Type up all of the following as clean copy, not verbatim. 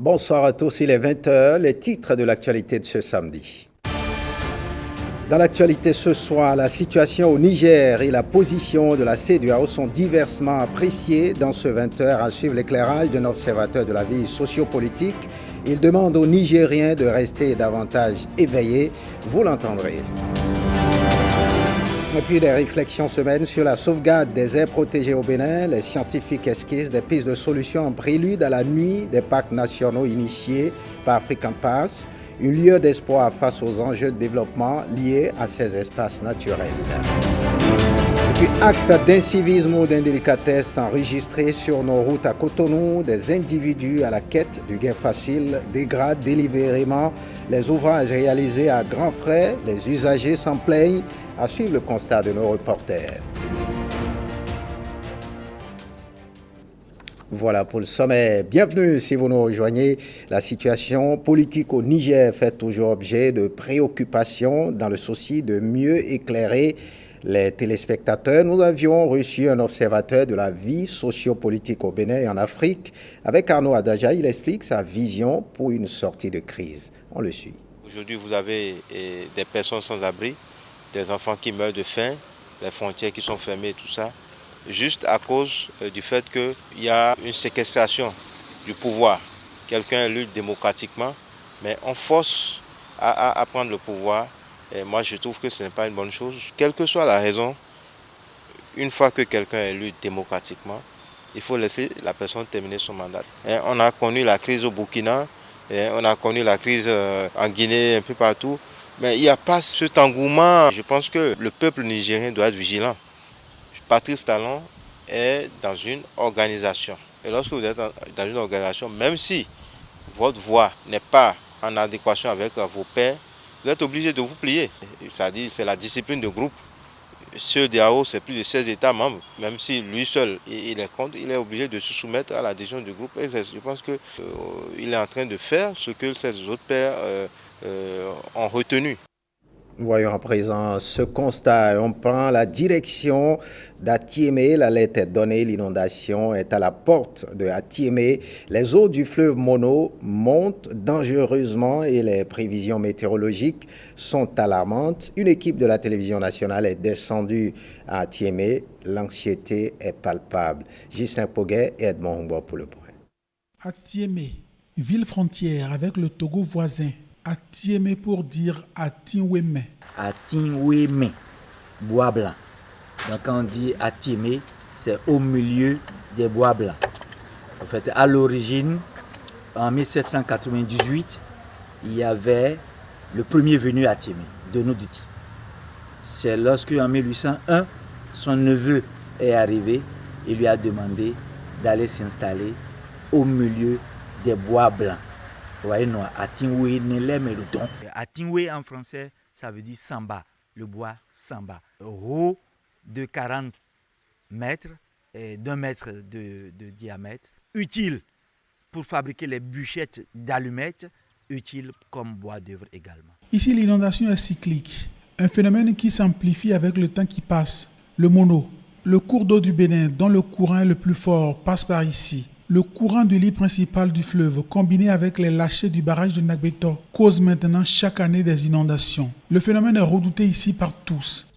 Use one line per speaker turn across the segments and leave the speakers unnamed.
Bonsoir à tous, il est 20h, les titres de l'actualité de ce samedi. Dans l'actualité ce soir, la situation au Niger et la position de la CEDEAO sont diversement appréciées dans ce 20h à suivre l'éclairage d'un observateur de la vie sociopolitique. Il demande aux Nigériens de rester davantage éveillés, vous l'entendrez. Et puis des réflexions se mènent sur la sauvegarde des aires protégées au Bénin. Les scientifiques esquissent des pistes de solutions en prélude à la nuit des parcs nationaux initiés par African Parks, une lueur d'espoir face aux enjeux de développement liés à ces espaces naturels. Et puis actes d'incivisme ou d'indélicatesse enregistrés sur nos routes à Cotonou, des individus à la quête du gain facile dégradent délibérément les ouvrages réalisés à grands frais. Les usagers s'en plaignent. À suivre le constat de nos reporters. Voilà pour le sommet. Bienvenue si vous nous rejoignez. La situation politique au Niger fait toujours objet de préoccupations dans le souci de mieux éclairer les téléspectateurs. Nous avions reçu un observateur de la vie sociopolitique au Bénin et en Afrique. Avec Arnaud Adaja, il explique sa vision pour une sortie de crise. On le suit.
Aujourd'hui, vous avez des personnes sans abri, des enfants qui meurent de faim, les frontières qui sont fermées, tout ça, juste à cause du fait qu'il y a une séquestration du pouvoir. Quelqu'un lutte démocratiquement, mais on force à prendre le pouvoir. Et moi, je trouve que ce n'est pas une bonne chose. Quelle que soit la raison, une fois que quelqu'un est élu démocratiquement, il faut laisser la personne terminer son mandat. Et on a connu la crise au Burkina, et on a connu la crise en Guinée, un peu partout. Mais il n'y a pas cet engouement. Je pense que le peuple nigérien doit être vigilant. Patrice Talon est dans une organisation. Et lorsque vous êtes dans une organisation, même si votre voix n'est pas en adéquation avec vos pairs, vous êtes obligé de vous plier. C'est-à-dire c'est la discipline de groupe. CEDEAO, c'est plus de 16 États membres. Même si lui seul, il est contre, il est obligé de se soumettre à la décision du groupe. Et je pense qu'il est en train de faire ce que ses autres pairs ont retenu.
Voyons à présent ce constat. On prend la direction d'Atiémé. La lettre est donnée. L'inondation est à la porte de Atiémé. Les eaux du fleuve Mono montent dangereusement et les prévisions météorologiques sont alarmantes. Une équipe de la télévision nationale est descendue à Atiémé. L'anxiété est palpable. Justin Poguet et Edmond Humbo pour le point.
Atiémé, ville frontière avec le Togo voisin. Atiémé pour dire Atinweme.
Atinweme, bois blanc. Donc quand on dit Atiémé, c'est au milieu des bois blancs. En fait, à l'origine, en 1798, il y avait le premier venu à Atiémé, Dono Duti. C'est lorsque en 1801, son neveu est arrivé et lui a demandé d'aller s'installer au milieu des bois blancs. Atinwe en français, ça veut dire samba, le bois samba. Haut de 40 mètres et d'1 mètre de diamètre, utile pour fabriquer les bûchettes d'allumettes, utile comme bois d'œuvre également.
Ici, l'inondation est cyclique, un phénomène qui s'amplifie avec le temps qui passe. Le Mono, le cours d'eau du Bénin dont le courant est le plus fort, passe par ici. Le courant du lit principal du fleuve, combiné avec les lâchers du barrage de Nagbeto, cause maintenant chaque année des inondations. Le phénomène est redouté ici par tous.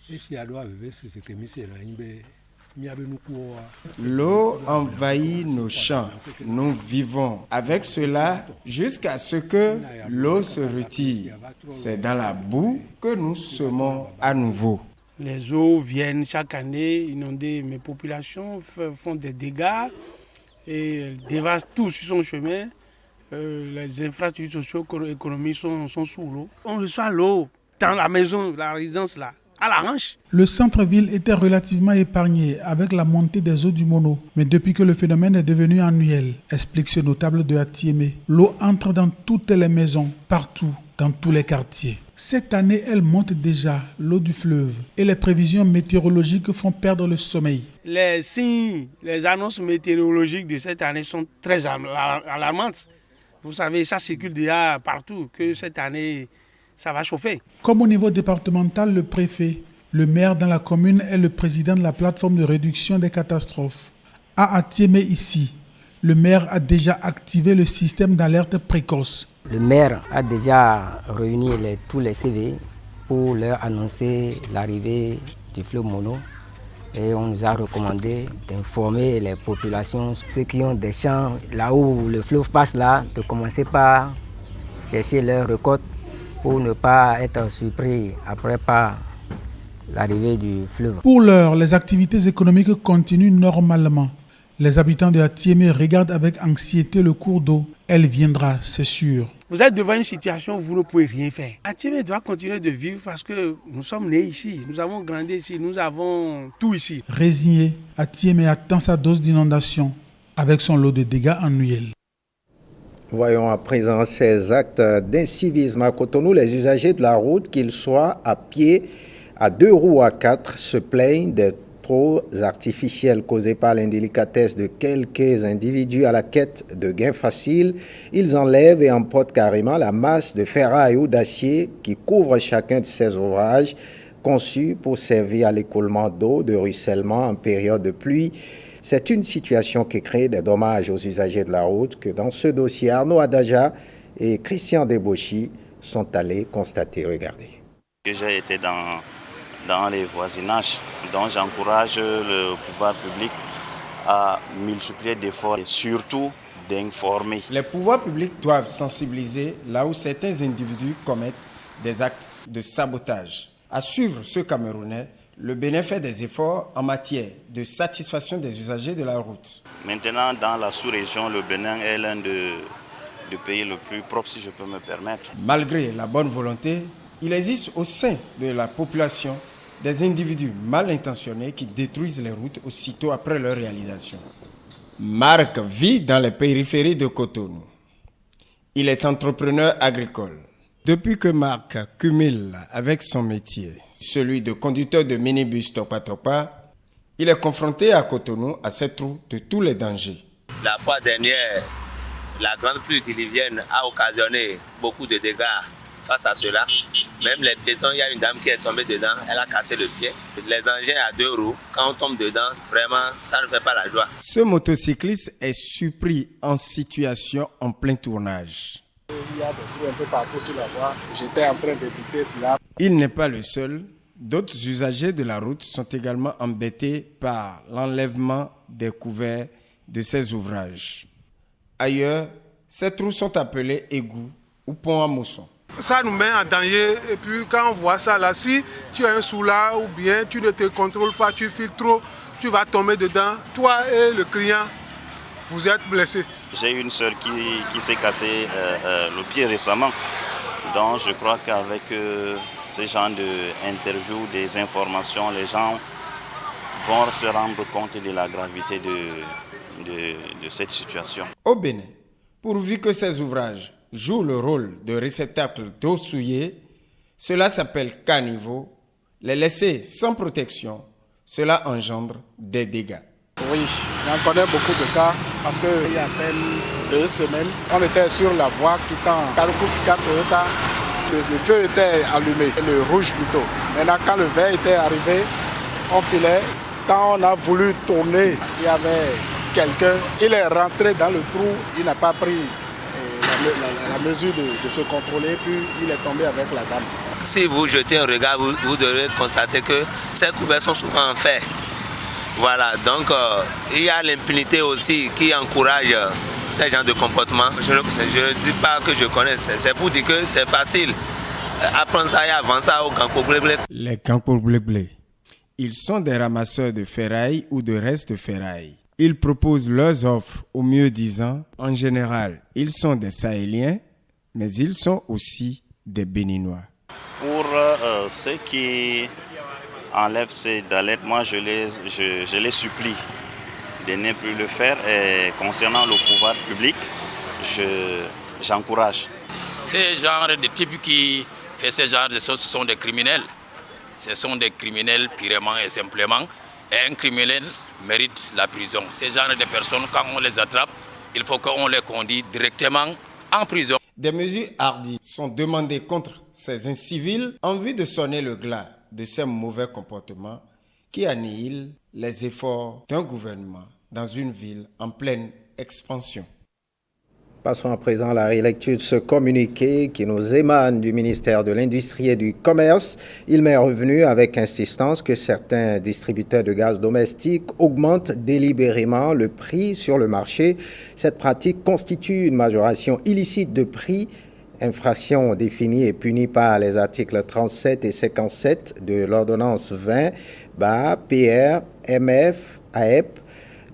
L'eau envahit nos champs. Nous vivons avec cela jusqu'à ce que l'eau se retire. C'est dans la boue que nous semons à nouveau.
Les eaux viennent chaque année inonder mes populations, font des dégâts. Et dévastent tout sur son chemin. Les infrastructures socio-économiques sont sous l'eau. On reçoit l'eau dans la maison, la résidence là, à la hanche.
Le centre-ville était relativement épargné avec la montée des eaux du Mono. Mais depuis que le phénomène est devenu annuel, explique ce notable de Atiémé, l'eau entre dans toutes les maisons, partout, dans tous les quartiers. Cette année, elle monte déjà, l'eau du fleuve, et les prévisions météorologiques font perdre le sommeil.
Les signes, les annonces météorologiques de cette année sont très alarmantes. Vous savez, ça circule déjà partout, que cette année, ça va chauffer.
Comme au niveau départemental, le préfet, le maire dans la commune est le président de la plateforme de réduction des catastrophes. À Atiémé ici, Le maire a déjà activé le système d'alerte précoce.
Le maire a déjà réuni tous les CV pour leur annoncer l'arrivée du fleuve Mono. Et on nous a recommandé d'informer les populations, ceux qui ont des champs, là où le fleuve passe là, de commencer par chercher leurs récoltes pour ne pas être surpris après par l'arrivée du fleuve.
Pour l'heure, les activités économiques continuent normalement. Les habitants de Atiémé regardent avec anxiété le cours d'eau. Elle viendra, c'est sûr.
Vous êtes devant une situation où vous ne pouvez rien faire. Atiémé doit continuer de vivre parce que nous sommes nés ici, nous avons grandi ici, nous avons tout ici.
Résigné, Atiémé attend sa dose d'inondation avec son lot de dégâts annuels.
Voyons à présent ces actes d'incivisme à Cotonou. Les usagers de la route, qu'ils soient à pied, à 2 roues ou à 4, se plaignent des trop artificiels causés par l'indélicatesse de quelques individus à la quête de gains faciles. Ils enlèvent et emportent carrément la masse de ferraille ou d'acier qui couvre chacun de ces ouvrages conçus pour servir à l'écoulement d'eau, de ruissellement en période de pluie. C'est une situation qui crée des dommages aux usagers de la route que dans ce dossier, Arnaud Adaja et Christian Debauchy sont allés constater. Regardez.
J'ai été dans les voisinages, donc j'encourage le pouvoir public à multiplier d'efforts et surtout d'informer.
Les pouvoirs publics doivent sensibiliser là où certains individus commettent des actes de sabotage. À suivre ce Camerounais, le Bénin fait des efforts en matière de satisfaction des usagers de la route.
Maintenant, dans la sous-région, le Bénin est l'un des pays le plus propre, si je peux me permettre.
Malgré la bonne volonté, il existe au sein de la population des individus mal intentionnés qui détruisent les routes aussitôt après leur réalisation. Marc vit dans les périphéries de Cotonou. Il est entrepreneur agricole. Depuis que Marc cumule avec son métier, celui de conducteur de minibus Topa, il est confronté à Cotonou à cette route de tous les dangers.
La fois dernière, la grande pluie diluvienne a occasionné beaucoup de dégâts face à cela. Même les piétons, il y a une dame qui est tombée dedans, elle a cassé le pied. Les engins à 2 roues, quand on tombe dedans, vraiment, ça ne fait pas la joie.
Ce motocycliste est surpris en situation en plein tournage.
Il y a des trous un peu partout sur la voie. J'étais en train d'éviter cela.
Il n'est pas le seul. D'autres usagers de la route sont également embêtés par l'enlèvement des couverts de ces ouvrages. Ailleurs, ces trous sont appelés égouts ou ponts à mousson.
Ça nous met en danger et puis quand on voit ça là, si tu as un soulard ou bien tu ne te contrôles pas, tu files trop, tu vas tomber dedans. Toi et le client, vous êtes blessés.
J'ai une sœur qui s'est cassé le pied récemment. Donc je crois qu'avec ce genre d'interviews, des informations, les gens vont se rendre compte de la gravité de cette situation.
Au Bénin, pourvu que ces ouvrages jouent le rôle de réceptacle d'eau souillée, cela s'appelle caniveau. Les laisser sans protection, cela engendre des dégâts.
Oui, j'en connais beaucoup de cas parce qu'il y a à peine 2 semaines, on était sur la voie quittant Carrefour Sika Toyota. Le feu était allumé, le rouge plutôt. Maintenant, quand le vert était arrivé, on filait. Quand on a voulu tourner, il y avait quelqu'un, il est rentré dans le trou, il n'a pas pris la mesure de se contrôler, puis il est tombé avec la dame.
Si vous jetez un regard, vous devrez constater que ces couverts sont souvent en fer. Voilà, donc il y a l'impunité aussi qui encourage ces genres de comportement. Je ne dis pas que je connais, c'est pour dire que c'est facile. Apprendre ça et avancer au Ganko Blé.
Les Ganko Blé, ils sont des ramasseurs de ferraille ou de restes de ferraille. Ils proposent leurs offres aux mieux-disants. En général, ils sont des Sahéliens, mais ils sont aussi des Béninois.
Pour ceux qui enlèvent ces dallettes, moi je les supplie de ne plus le faire. Et concernant le pouvoir public, j'encourage.
Ces genres de types qui font ce genre de choses, ce sont des criminels. Ce sont des criminels purement et simplement. Et un criminel mérite la prison. Ces genres de personnes, quand on les attrape, il faut qu'on les conduise directement en prison.
Des mesures hardies sont demandées contre ces incivils en vue de sonner le glas de ces mauvais comportements qui annihilent les efforts d'un gouvernement dans une ville en pleine expansion.
Passons à présent à la relecture de ce communiqué qui nous émane du ministère de l'Industrie et du Commerce. Il m'est revenu avec insistance que certains distributeurs de gaz domestique augmentent délibérément le prix sur le marché. Cette pratique constitue une majoration illicite de prix, infraction définie et punie par les articles 37 et 57 de l'ordonnance 20/PR-MF-AEP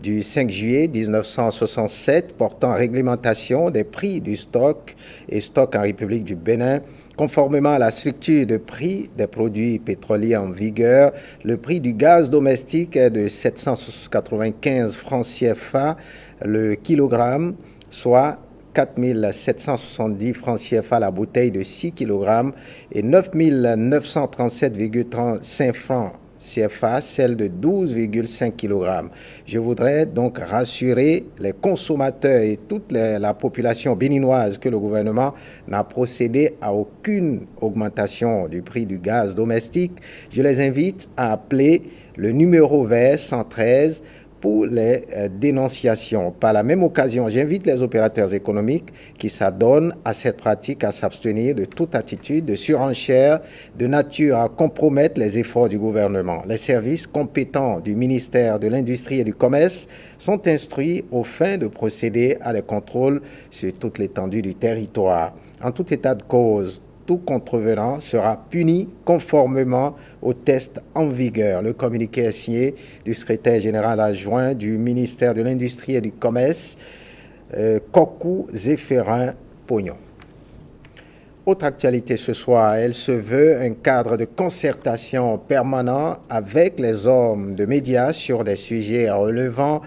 du 5 juillet 1967 portant réglementation des prix du stock et stock en République du Bénin. Conformément à la structure de prix des produits pétroliers en vigueur, le prix du gaz domestique est de 795 francs CFA le kilogramme, soit 4 770 francs CFA la bouteille de 6 kg et 9 937,35 francs CFA, celle de 12,5 kg. Je voudrais donc rassurer les consommateurs et toute la population béninoise que le gouvernement n'a procédé à aucune augmentation du prix du gaz domestique. Je les invite à appeler le numéro vert 113 pour les dénonciations. Par la même occasion, j'invite les opérateurs économiques qui s'adonnent à cette pratique à s'abstenir de toute attitude de surenchère de nature à compromettre les efforts du gouvernement. Les services compétents du ministère de l'Industrie et du Commerce sont instruits aux fins de procéder à des contrôles sur toute l'étendue du territoire. En tout état de cause, tout contrevenant sera puni conformément aux tests en vigueur. Le communiqué est signé du secrétaire général adjoint du ministère de l'Industrie et du Commerce, Kokou Zéphérin Pognon. Autre actualité ce soir, elle se veut un cadre de concertation permanent avec les hommes de médias sur des sujets relevant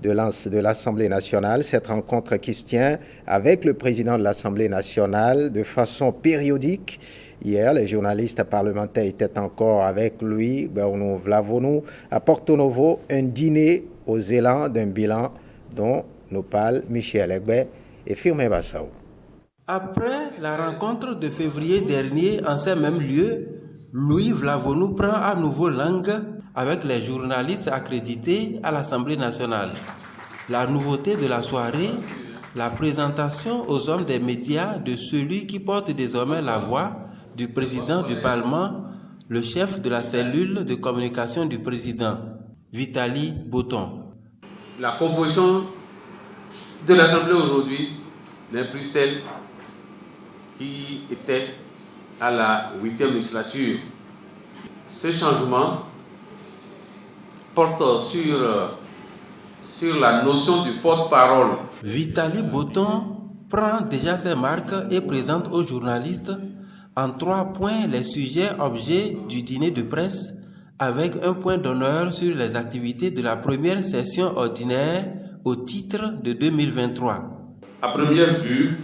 de l'Assemblée nationale. Cette rencontre qui se tient avec le président de l'Assemblée nationale de façon périodique. Hier, les journalistes parlementaires étaient encore avec lui, Bernou Vlavonou, à Porto Novo, un dîner aux élans d'un bilan dont nous parle Michel Egbe et Firmin Bassaou.
Après la rencontre de février dernier en ces mêmes lieux, Louis Vlavonou prend à nouveau langue avec les journalistes accrédités à l'Assemblée nationale. La nouveauté de la soirée, la présentation aux hommes des médias de celui qui porte désormais la voix du président du Parlement, le chef de la cellule de communication du président, Vitali Botton.
La composition de l'Assemblée aujourd'hui n'est plus celle qui était à la 8e législature. Ce changement porte sur la notion du porte-parole.
Vitali Botton prend déjà ses marques et présente aux journalistes en 3 points les sujets objets du dîner de presse, avec un point d'honneur sur les activités de la première session ordinaire au titre de 2023.
À première vue,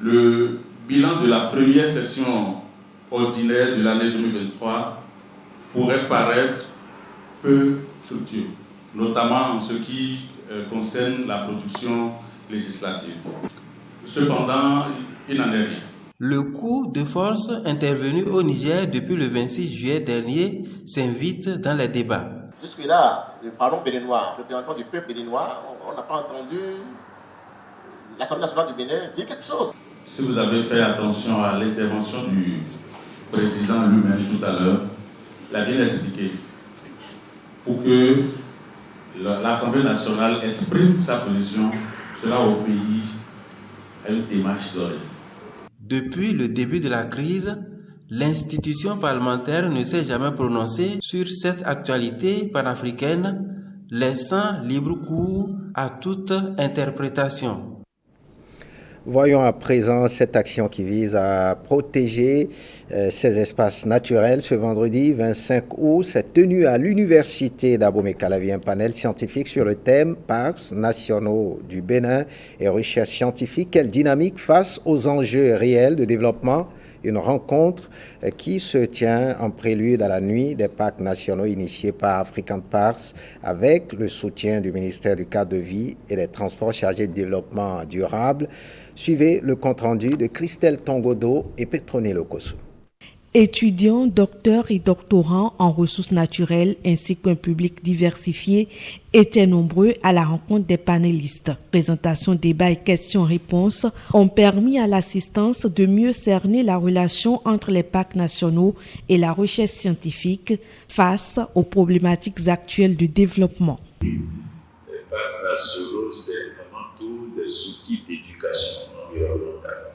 le bilan de la première session ordinaire de l'année 2023 pourrait paraître peu fructueux, notamment en ce qui concerne la production législative. Cependant, il n'en est rien.
Le coup de force intervenu au Niger depuis le 26 juillet dernier s'invite dans les débats.
Jusque-là, le Parlement béninois, le représentant du peuple béninois, on n'a pas entendu l'Assemblée nationale du Bénin dire quelque chose.
Si vous avez fait attention à l'intervention du président lui-même tout à l'heure, il a bien expliqué pour que l'Assemblée nationale exprime sa position, cela obéit à une démarche dorée.
Depuis le début de la crise, l'institution parlementaire ne s'est jamais prononcée sur cette actualité panafricaine, laissant libre cours à toute interprétation.
Voyons à présent cette action qui vise à protéger ces espaces naturels. Ce vendredi 25 août s'est tenu à l'université d'Abomey-Calavi un panel scientifique sur le thème « Parcs nationaux du Bénin et recherche scientifique, quelle dynamique face aux enjeux réels de développement ?» Une rencontre qui se tient en prélude à la nuit des parcs nationaux initiée par African Parks avec le soutien du ministère du Cadre de vie et des Transports chargé de développement durable. Suivez le compte-rendu de Christelle Tongodo et Petronile Okosso.
Étudiants, docteurs et doctorants en ressources naturelles ainsi qu'un public diversifié étaient nombreux à la rencontre des panélistes. Présentation, débat et questions-réponses ont permis à l'assistance de mieux cerner la relation entre les parcs nationaux et la recherche scientifique face aux problématiques actuelles du développement.
Les parcs nationaux, c'est avant tout des outils d'éducation environnementale.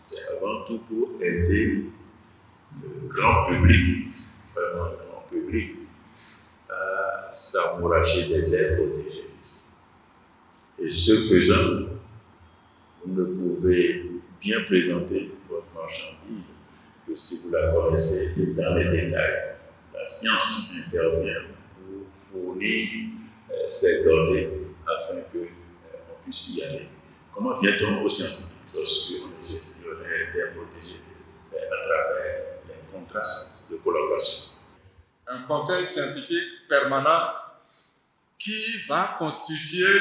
C'est avant tout pour aider le grand public, vraiment le grand public, à s'amouracher des aires protégées. Et ce faisant, vous ne pouvez bien présenter votre marchandise que si vous la connaissez dans les détails. La science intervient pour fournir ces données afin qu'on puisse y aller. Comment vient-on aux scientifiques lorsque on est gestionnaire d'aires protégées? C'est à travers les contrats de collaboration.
Un conseil scientifique permanent qui va constituer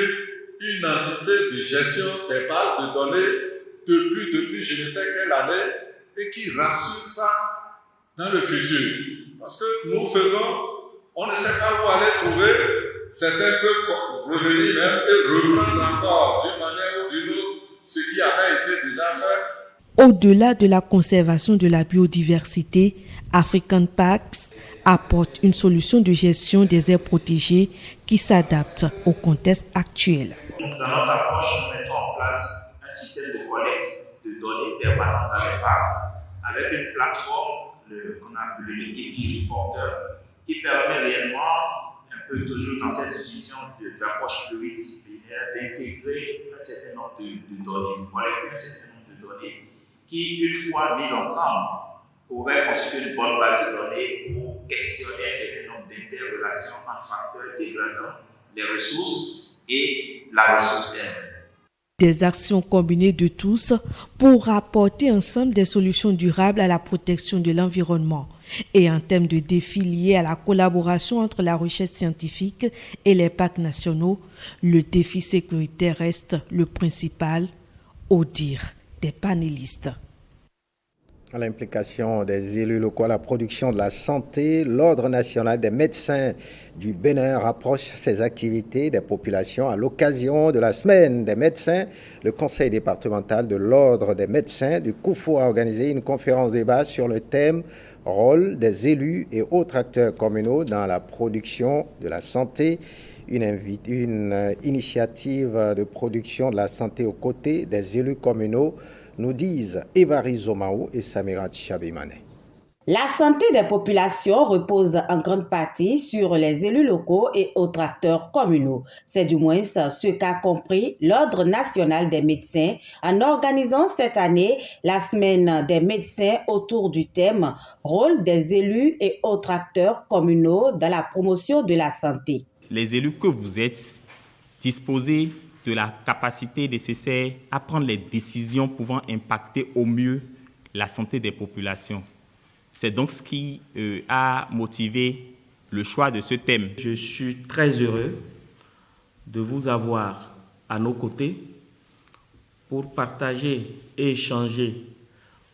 une entité de gestion des bases de données depuis je ne sais quelle année et qui rassure ça dans le futur. Parce que nous faisons, on ne sait pas où aller trouver, certains peuvent revenir même et reprendre encore d'une manière ou d'une autre ce qui avait été déjà fait.
Au-delà de la conservation de la biodiversité, African Parks apporte une solution de gestion des aires protégées qui s'adapte au contexte actuel.
Dans notre approche, nous mettons en place un système de collecte de données permanentes dans les parcs avec une plateforme qu'on a appelée EPI Reporter qui permet réellement, un peu toujours dans cette vision d'approche pluridisciplinaire, d'intégrer un certain nombre de données, de collecter un certain nombre de données qui, une fois mises ensemble, pourraient constituer une bonne base de données pour questionner un certain nombre d'interrelations entre facteurs dégradants, les ressources et la ressource elle-même.
Des actions combinées de tous pour apporter ensemble des solutions durables à la protection de l'environnement. Et en termes de défis liés à la collaboration entre la recherche scientifique et les parcs nationaux, le défi sécuritaire reste le principal, au dire des panélistes.
À l'implication des élus locaux à la production de la santé, l'Ordre national des médecins du Bénin rapproche ses activités des populations. À l'occasion de la semaine des médecins, le conseil départemental de l'Ordre des médecins du Koufou a organisé une conférence débat sur le thème « Rôle des élus et autres acteurs communaux dans la production de la santé ». Une initiative de production de la santé aux côtés des élus communaux, nous disent Évari Zomaou et Samira Tchabimane.
La santé des populations repose en grande partie sur les élus locaux et autres acteurs communaux. C'est du moins ce qu'a compris l'Ordre national des médecins en organisant cette année la semaine des médecins autour du thème « Rôle des élus et autres acteurs communaux dans la promotion de la santé ».
Les élus que vous êtes disposez de la capacité nécessaire à prendre les décisions pouvant impacter au mieux la santé des populations. C'est donc ce qui a motivé le choix de ce thème.
Je suis très heureux de vous avoir à nos côtés pour partager et échanger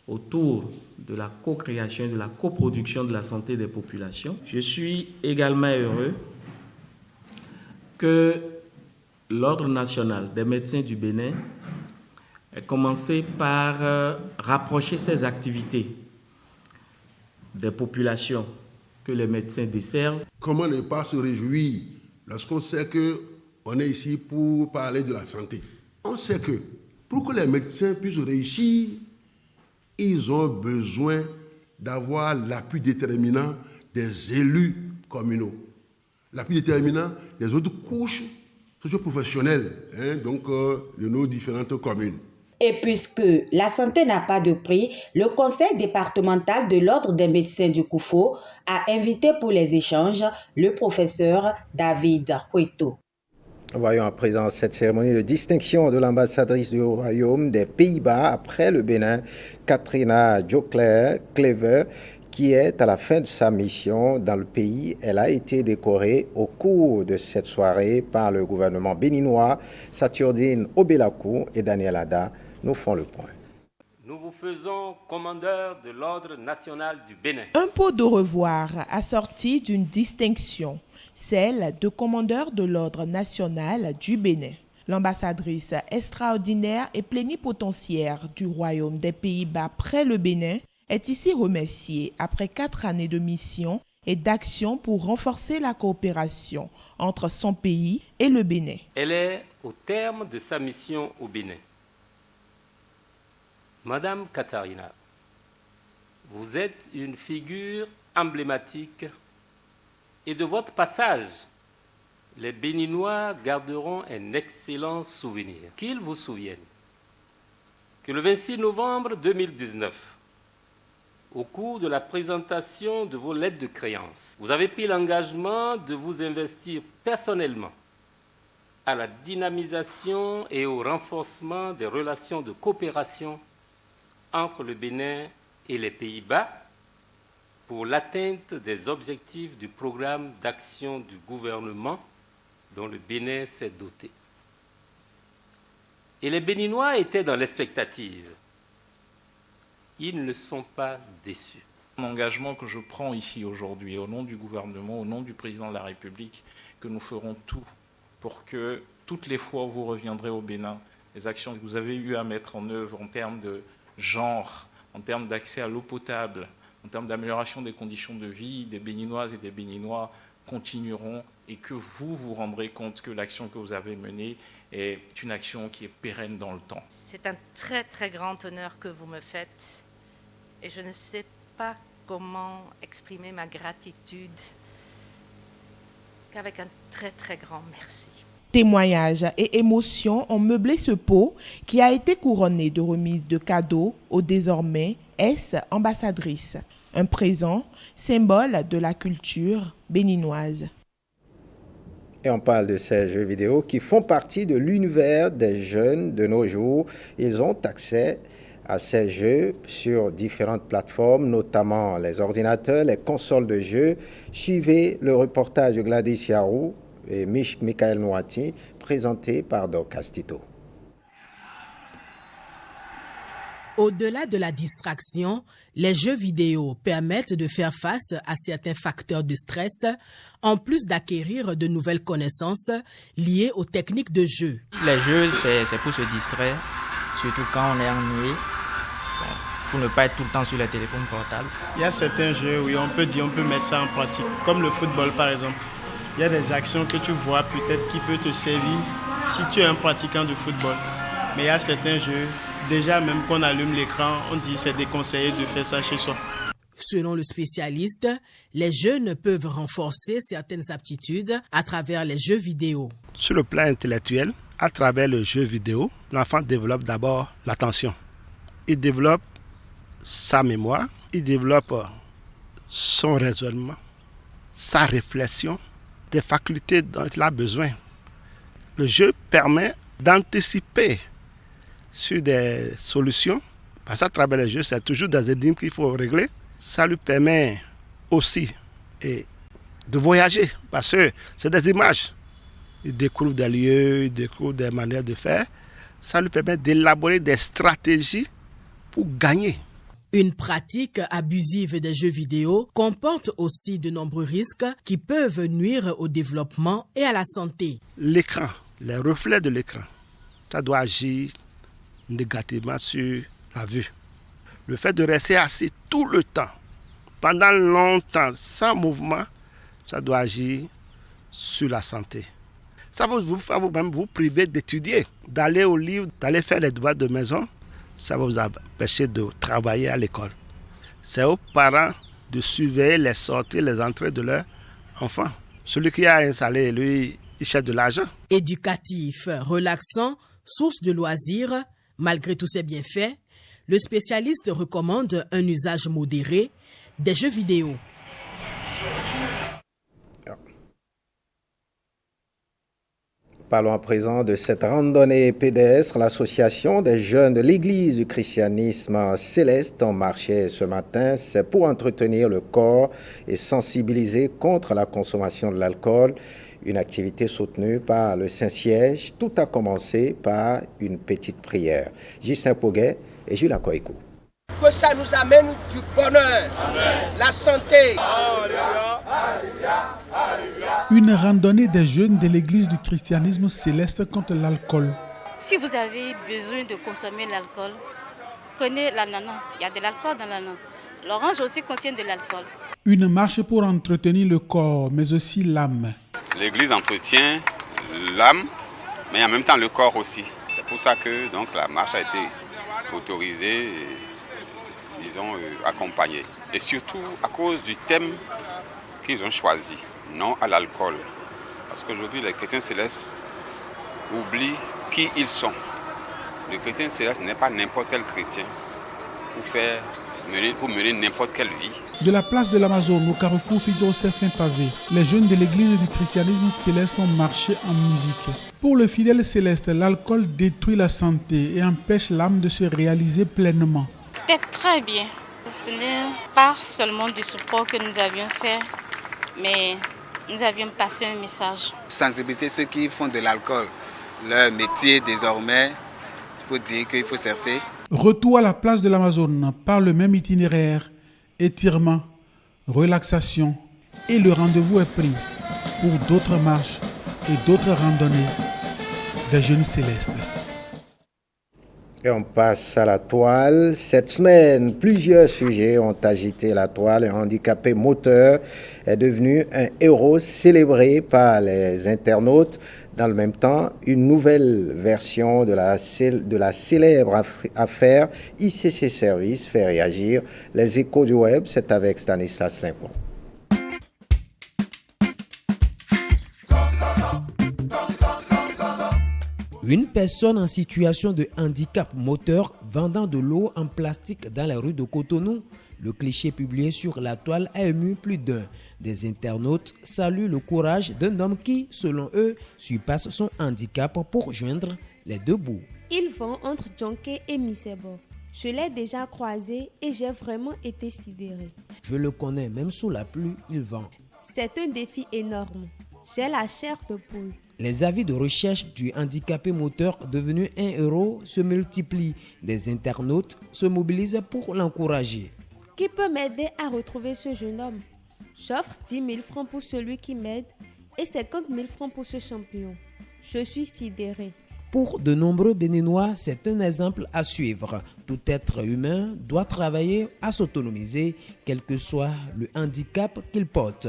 autour de la co-création et de la coproduction de la santé des populations. Je suis également heureux que l'Ordre national des médecins du Bénin a commencé par rapprocher ses activités des populations que les médecins desservent.
Comment ne pas se réjouir lorsqu'on sait qu'on est ici pour parler de la santé? On sait que pour que les médecins puissent réussir, ils ont besoin d'avoir l'appui déterminant des élus communaux, l'appui déterminant des autres couches socio-professionnelles, de nos différentes communes.
Et puisque la santé n'a pas de prix, le conseil départemental de l'Ordre des médecins du Koufou a invité pour les échanges le professeur David Hueto.
Voyons à présent cette cérémonie de distinction de l'ambassadrice du Royaume des Pays-Bas après le Bénin, Katrina Jokler-Clever, qui est à la fin de sa mission dans le pays. Elle a été décorée au cours de cette soirée par le gouvernement béninois. Saturdine Obelakou et Daniel Ada nous font le point.
nous vous faisons commandeur de l'Ordre national du Bénin.
Un pot de revoir assorti d'une distinction, celle de commandeur de l'Ordre national du Bénin. L'ambassadrice extraordinaire et plénipotentiaire du Royaume des Pays-Bas près le Bénin est ici remerciée après 4 années de mission et d'action pour renforcer la coopération entre son pays et le Bénin.
Elle est au terme de sa mission au Bénin. Madame Katharina, vous êtes une figure emblématique et de votre passage, les Béninois garderont un excellent souvenir. Qu'ils vous souviennent que le 26 novembre 2019, au cours de la présentation de vos lettres de créance, vous avez pris l'engagement de vous investir personnellement à la dynamisation et au renforcement des relations de coopération entre le Bénin et les Pays-Bas pour l'atteinte des objectifs du programme d'action du gouvernement dont le Bénin s'est doté. Et les Béninois étaient dans l'expectative. Ils ne sont pas déçus.
L'engagement que je prends ici aujourd'hui, au nom du gouvernement, au nom du président de la République, que nous ferons tout pour que toutes les fois où vous reviendrez au Bénin, les actions que vous avez eu à mettre en œuvre en termes de genre, en termes d'accès à l'eau potable, en termes d'amélioration des conditions de vie des Béninoises et des Béninois continueront et que vous vous rendrez compte que l'action que vous avez menée est une action qui est pérenne dans le temps.
C'est un très très grand honneur que vous me faites et je ne sais pas comment exprimer ma gratitude qu'avec un très très grand merci.
Témoignages et émotions ont meublé ce pot qui a été couronné de remises de cadeaux aux désormais ex-ambassadrices. Un présent, symbole de la culture béninoise.
Et on parle de ces jeux vidéo qui font partie de l'univers des jeunes de nos jours. Ils ont accès à ces jeux sur différentes plateformes, notamment les ordinateurs, les consoles de jeux. Suivez le reportage de Gladys Yarou et Michael Nouati, présenté par Dorcas Tito.
Au-delà de la distraction, les jeux vidéo permettent de faire face à certains facteurs de stress, en plus d'acquérir de nouvelles connaissances liées aux techniques de jeu.
Les jeux, c'est pour se distraire, surtout quand on est ennuyé, pour ne pas être tout le temps sur les téléphones portables.
Il y a certains jeux où on peut mettre ça en pratique, comme le football par exemple. Il y a des actions que tu vois peut-être qui peuvent te servir si tu es un pratiquant de football. Mais il y a certains jeux, déjà même qu'on allume l'écran, on dit que c'est déconseillé de faire ça chez soi.
Selon le spécialiste, les jeunes peuvent renforcer certaines aptitudes à travers les jeux vidéo.
Sur le plan intellectuel, à travers le jeu vidéo, l'enfant développe d'abord l'attention. Il développe sa mémoire, il développe son raisonnement, sa réflexion, des facultés dont il a besoin. Le jeu permet d'anticiper sur des solutions, parce qu'à travers les jeux, c'est toujours des énigmes qu'il faut régler. Ça lui permet aussi de voyager, parce que c'est des images. Il découvre des lieux, il découvre des manières de faire. Ça lui permet d'élaborer des stratégies pour gagner.
Une pratique abusive des jeux vidéo comporte aussi de nombreux risques qui peuvent nuire au développement et à la santé.
L'écran, les reflets de l'écran, ça doit agir négativement sur la vue. Le fait de rester assis tout le temps, pendant longtemps, sans mouvement, ça doit agir sur la santé. Ça va vous-même vous priver d'étudier, d'aller au livre, d'aller faire les devoirs de maison. Ça va vous empêcher de travailler à l'école. C'est aux parents de surveiller les sorties, les entrées de leurs enfants. Celui qui a installé, lui, il cherche de l'argent.
Éducatif, relaxant, source de loisirs, malgré tous ces bienfaits, le spécialiste recommande un usage modéré des jeux vidéo.
Parlons à présent de cette randonnée pédestre. L'association des jeunes de l'Église du christianisme céleste en marchait ce matin. C'est pour entretenir le corps et sensibiliser contre la consommation de l'alcool. Une activité soutenue par le Saint-Siège. Tout a commencé par une petite prière. Justin Poguet et Jules Akoiko.
Que ça nous amène du bonheur, la santé.
Une randonnée des jeunes de l'église du christianisme céleste contre l'alcool.
Si vous avez besoin de consommer l'alcool, prenez l'ananas. Il y a de l'alcool dans l'ananas. L'orange aussi contient de l'alcool.
Une marche pour entretenir le corps, mais aussi l'âme.
L'église entretient l'âme, mais en même temps le corps aussi. C'est pour ça que donc, la marche a été autorisée, disons, accompagnée. Et surtout à cause du thème qu'ils ont choisi, non à l'alcool. Parce qu'aujourd'hui, les chrétiens célestes oublient qui ils sont. Le chrétien céleste n'est pas n'importe quel chrétien pour mener n'importe quelle vie.
De la place de l'Amazone au carrefour figure certains pavés. Les jeunes de l'église du christianisme céleste ont marché en musique. Pour le fidèle céleste, l'alcool détruit la santé et empêche l'âme de se réaliser pleinement.
C'était très bien. Ce n'est pas seulement du support que nous avions fait, mais nous avions passé un message.
Sensibiliser ceux qui font de l'alcool. Leur métier désormais, c'est pour dire qu'il faut cesser.
Retour à la place de l'Amazone par le même itinéraire, étirement, relaxation et le rendez-vous est pris pour d'autres marches et d'autres randonnées des jeunes célestes.
Et on passe à la toile. Cette semaine, plusieurs sujets ont agité la toile. Un handicapé moteur est devenu un héros célébré par les internautes. Dans le même temps, une nouvelle version de la célèbre affaire ICC Service fait réagir. Les échos du web, c'est avec Stanislas Limpon.
Une personne en situation de handicap moteur vendant de l'eau en plastique dans la rue de Cotonou, le cliché publié sur la toile a ému plus d'un. Des internautes saluent le courage d'un homme qui, selon eux, surpasse son handicap pour joindre les deux bouts.
Il vend entre Djonké et Misebo. Je l'ai déjà croisé et j'ai vraiment été sidéré.
Je le connais, même sous la pluie, il vend.
C'est un défi énorme. J'ai la chair de poule.
Les avis de recherche du handicapé moteur devenu un héros se multiplient. Des internautes se mobilisent pour l'encourager.
Qui peut m'aider à retrouver ce jeune homme? J'offre 10 000 francs pour celui qui m'aide et 50 000 francs pour ce champion. Je suis sidéré.
Pour de nombreux Béninois, c'est un exemple à suivre. Tout être humain doit travailler à s'autonomiser, quel que soit le handicap qu'il porte.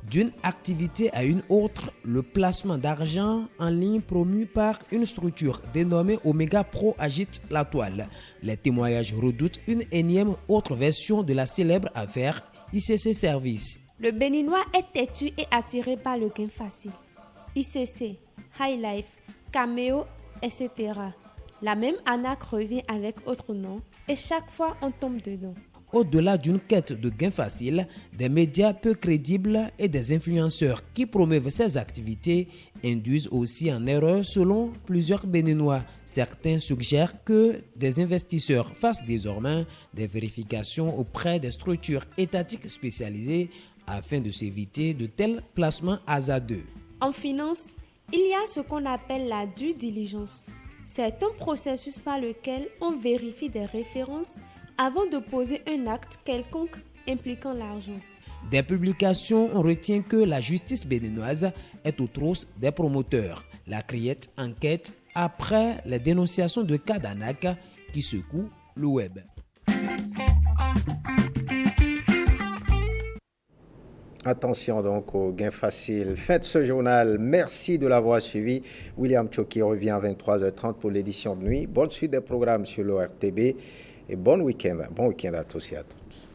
D'une activité à une autre, le placement d'argent en ligne promu par une structure dénommée Omega Pro agite la toile. Les témoignages redoutent une énième autre version de la célèbre affaire ICC Service.
Le Béninois est têtu et attiré par le gain facile. ICC, High Life, Cameo, etc. La même arnaque revient avec autre nom et chaque fois on tombe dedans.
Au-delà d'une quête de gains faciles, des médias peu crédibles et des influenceurs qui promeuvent ces activités induisent aussi en erreur selon plusieurs Béninois. Certains suggèrent que des investisseurs fassent désormais des vérifications auprès des structures étatiques spécialisées afin de s'éviter de tels placements hasardeux.
En finance, il y a ce qu'on appelle la due diligence. C'est un processus par lequel on vérifie des références avant de poser un acte quelconque impliquant l'argent.
Des publications, on retient que la justice béninoise est aux trousses des promoteurs. La Criette enquête après les dénonciations de cas d'arnaque qui secouent le web.
Attention donc aux gains faciles. Faites ce journal. Merci de l'avoir suivi. William Tchoki revient à 23h30 pour l'édition de nuit. Bonne suite des programmes sur l'ORTB et bon week-end à tous et à toutes.